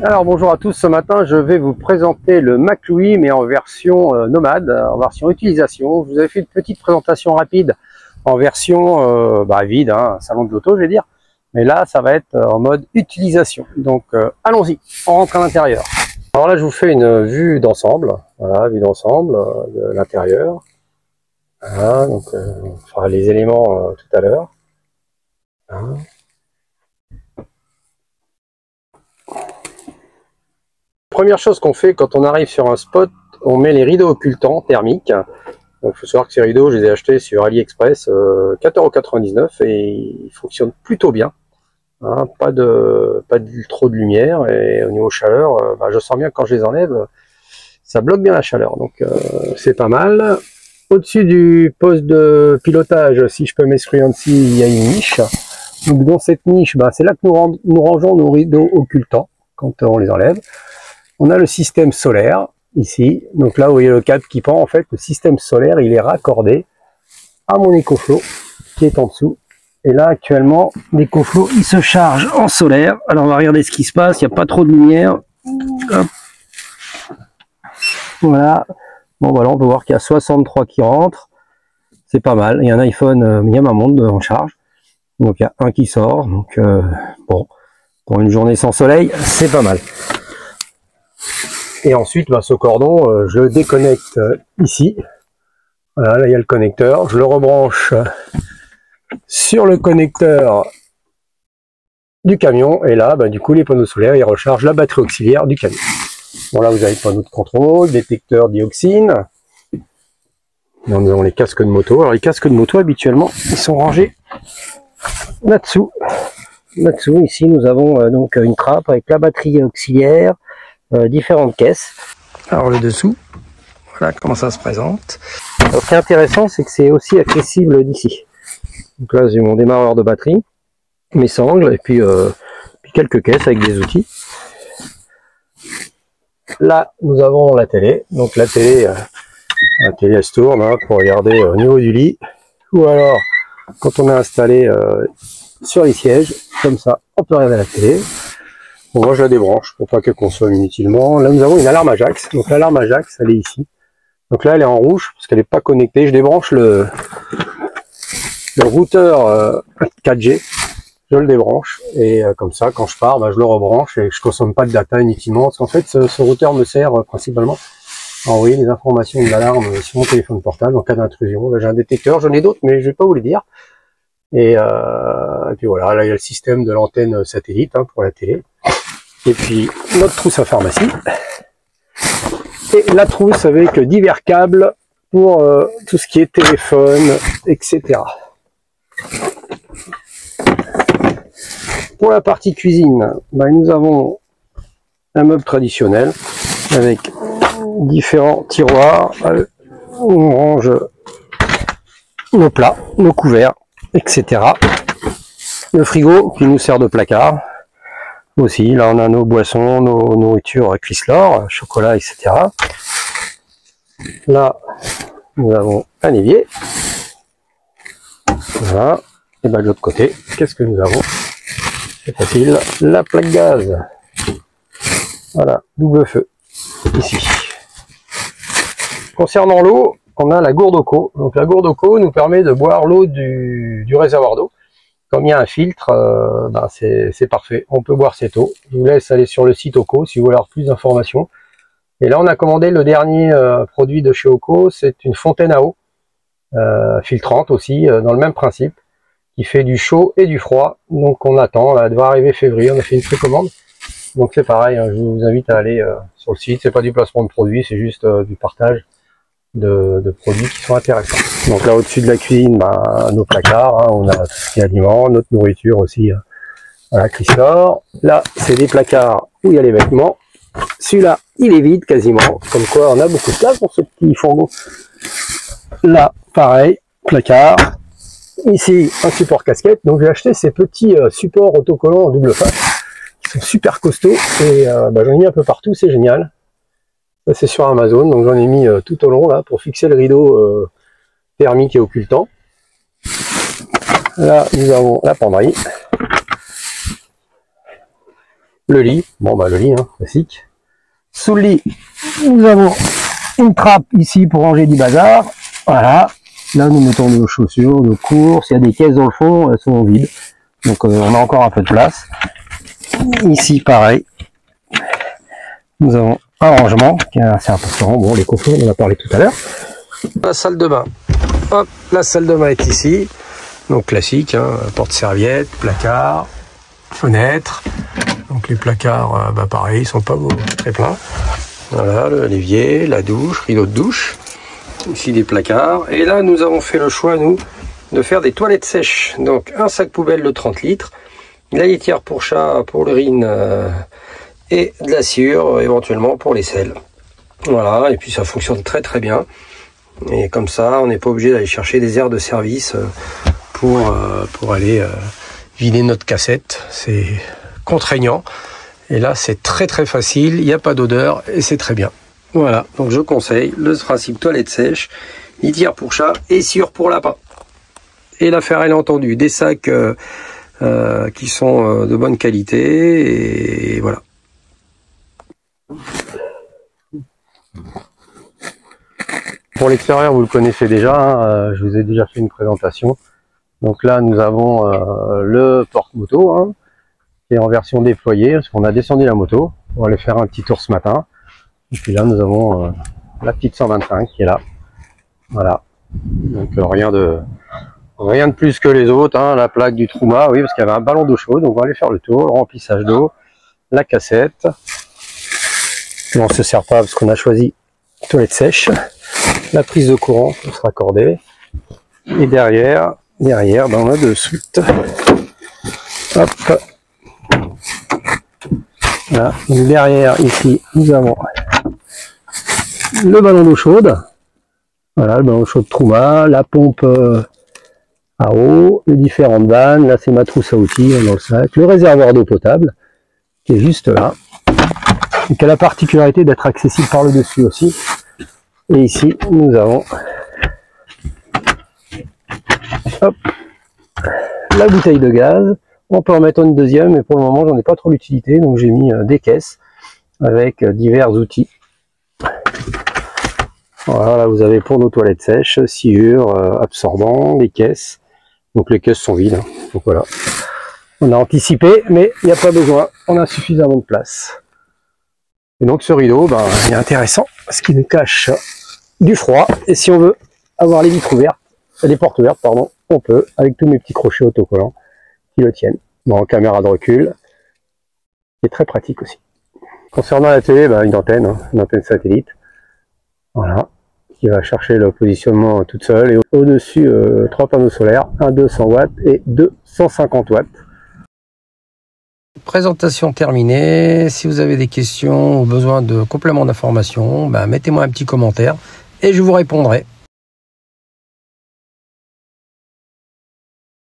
Alors bonjour à tous, ce matin je vais vous présenter le Maclouis mais en version nomade, en version utilisation. Je vous avais fait une petite présentation rapide en version vide, hein, salon de l'auto je vais dire. Mais là ça va être en mode utilisation. Donc allons-y, on rentre à l'intérieur. Alors là je vous fais une vue d'ensemble, voilà, vue d'ensemble de l'intérieur. Voilà, donc on fera les éléments tout à l'heure. Voilà. Première chose qu'on fait quand on arrive sur un spot, on met les rideaux occultants thermiques. Donc il faut savoir que ces rideaux, je les ai achetés sur AliExpress, 4,99 € et ils fonctionnent plutôt bien. Hein, pas trop de lumière et au niveau chaleur, je sens bien que quand je les enlève, ça bloque bien la chaleur. Donc c'est pas mal. Au-dessus du poste de pilotage, si je peux m'exprimer ainsi, il y a une niche. Donc dans cette niche, c'est là que nous rangeons nos rideaux occultants quand on les enlève. On a le système solaire ici, donc là vous voyez le câble qui pend, en fait le système solaire il est raccordé à mon EcoFlow qui est en dessous. Et là actuellement l'EcoFlow il se charge en solaire. Alors on va regarder ce qui se passe, il n'y a pas trop de lumière. Hop. Voilà, bon voilà, on peut voir qu'il y a 63 qui rentrent, c'est pas mal. Il y a un iPhone, il y a ma montre en charge, donc il y a un qui sort, donc bon, pour une journée sans soleil c'est pas mal. Et ensuite, ce cordon, je le déconnecte ici. Voilà, là il y a le connecteur. Je le rebranche sur le connecteur du camion. Et là, du coup, les panneaux solaires, ils rechargent la batterie auxiliaire du camion. Bon, là, vous avez le panneau de contrôle, détecteur dioxine. Là, nous avons les casques de moto. Alors, les casques de moto, habituellement, ils sont rangés là-dessous. Là-dessous, ici, nous avons donc une trappe avec la batterie auxiliaire. Différentes caisses. Alors le dessous, voilà comment ça se présente. Alors, ce qui est intéressant, c'est que c'est aussi accessible d'ici. Donc là j'ai mon démarreur de batterie, mes sangles et puis quelques caisses avec des outils. Là nous avons la télé. Donc la télé elle se tourne pour regarder au niveau du lit, ou alors quand on est installé sur les sièges, comme ça on peut regarder la télé. Bon, moi je la débranche pour pas qu'elle consomme inutilement. Là nous avons une alarme Ajax. Donc l'alarme Ajax elle est ici. Donc là elle est en rouge parce qu'elle n'est pas connectée. Je débranche le routeur 4G. Je le débranche et comme ça quand je pars je le rebranche et je consomme pas de data inutilement. Parce qu'en fait ce routeur me sert principalement à envoyer les informations de l'alarme sur mon téléphone portable en cas d'intrusion. Là j'ai un détecteur, j'en ai d'autres mais je vais pas vous les dire. Et puis voilà, là il y a le système de l'antenne satellite pour la télé. Et puis notre trousse à pharmacie et la trousse avec divers câbles pour tout ce qui est téléphone, etc. Pour la partie cuisine, nous avons un meuble traditionnel avec différents tiroirs où on range nos plats, nos couverts, etc. Le frigo qui nous sert de placard. Aussi, là on a nos boissons, nos nourritures Chrysler, chocolat, etc. Là, nous avons un évier. Voilà. Et de l'autre côté, qu'est-ce que nous avons? C'est facile, la plaque gaz. Voilà, double feu, ici. Concernant l'eau, on a la gourde Oco. Donc la gourde Oco nous permet de boire l'eau du réservoir d'eau. Comme il y a un filtre, c'est parfait. On peut boire cette eau. Je vous laisse aller sur le site Oco si vous voulez avoir plus d'informations. Et là, on a commandé le dernier produit de chez Oco. C'est une fontaine à eau, filtrante aussi, dans le même principe, qui fait du chaud et du froid. Donc on attend, elle doit arriver février. On a fait une précommande. Donc c'est pareil, je vous invite à aller sur le site. C'est pas du placement de produits, c'est juste du partage de produits qui sont intéressants. Donc là au-dessus de la cuisine, nos placards, on a tout ce qui est aliments, notre nourriture aussi, voilà, Chrysler. Là c'est des placards où il y a les vêtements. Celui-là il est vide quasiment, comme quoi on a beaucoup de place pour ce petit fourgon. Là pareil, placard. Ici un support casquette. Donc j'ai acheté ces petits supports autocollants en double face qui sont super costauds et j'en ai mis un peu partout, c'est génial. C'est sur Amazon, donc j'en ai mis tout au long là pour fixer le rideau thermique et occultant. Là nous avons la penderie, le lit. Bon bah le lit, hein, classique. Sous le lit, nous avons une trappe ici pour ranger du bazar. Voilà. Là, nous mettons nos chaussures, nos courses. Il y a des caisses dans le fond, elles sont vides. Donc on a encore un peu de place. Ici, pareil. Nous avons un rangement qui est assez important. Bon, les coffres, on en a parlé tout à l'heure. La salle de bain. Hop, la salle de bain est ici. Donc classique, hein, porte-serviette, placard, fenêtre. Donc les placards, bah pareil, ils sont pas très pleins. Voilà, l'évier, la douche, rideau de douche. Ici des placards. Et là, nous avons fait le choix, nous, de faire des toilettes sèches. Donc un sac poubelle de 30 litres, la litière pour chat, pour l'urine et de la sciure, éventuellement pour les selles. Voilà, et puis ça fonctionne très très bien. Et comme ça, on n'est pas obligé d'aller chercher des aires de service pour aller vider notre cassette. C'est contraignant. Et là, c'est très très facile, il n'y a pas d'odeur et c'est très bien. Voilà, donc je conseille le principe toilette sèche, litière pour chat et sciure pour lapin. Et l'affaire, elle est entendue, des sacs qui sont de bonne qualité et voilà. Pour l'extérieur, vous le connaissez déjà, hein, je vous ai déjà fait une présentation. Donc là, nous avons le porte-moto, hein, qui est en version déployée, parce qu'on a descendu la moto. On va aller faire un petit tour ce matin. Et puis là, nous avons la petite 125 qui est là. Voilà. Donc rien de plus que les autres, hein. La plaque du Trouma, oui, parce qu'il y avait un ballon d'eau chaude. Donc on va aller faire le tour, le remplissage d'eau, la cassette. Et on se sert pas parce qu'on a choisi toilette sèche. La prise de courant pour se raccorder. Et derrière, ben on a deux suites. Hop. Voilà. Donc derrière, ici, nous avons le ballon d'eau chaude. Voilà, le ballon chaud de Trouma, la pompe à eau, les différentes vannes. Là, c'est ma trousse à outils dans le sac. Le réservoir d'eau potable, qui est juste là. Et qui a la particularité d'être accessible par le dessus aussi. Et ici, nous avons hop, la bouteille de gaz. On peut en mettre une deuxième, mais pour le moment, j'en ai pas trop l'utilité. Donc, j'ai mis des caisses avec divers outils. Voilà, là, vous avez pour nos toilettes sèches, sciure, absorbant, les caisses. Donc, les caisses sont vides. Hein. Donc, voilà. On a anticipé, mais il n'y a pas besoin. On a suffisamment de place. Et donc, ce rideau, ben, il est intéressant parce qu'il nous cache du froid. Et si on veut avoir les vitres ouvertes, les portes ouvertes, pardon, on peut, avec tous mes petits crochets autocollants qui le tiennent. Bon, caméra de recul, qui est très pratique aussi. Concernant la télé, ben, une antenne satellite. Voilà, qui va chercher le positionnement toute seule. Et au-dessus, 3 panneaux solaires, un 200 watts et 2 150 watts. Présentation terminée. Si vous avez des questions ou besoin de compléments d'information, ben, mettez-moi un petit commentaire et je vous répondrai.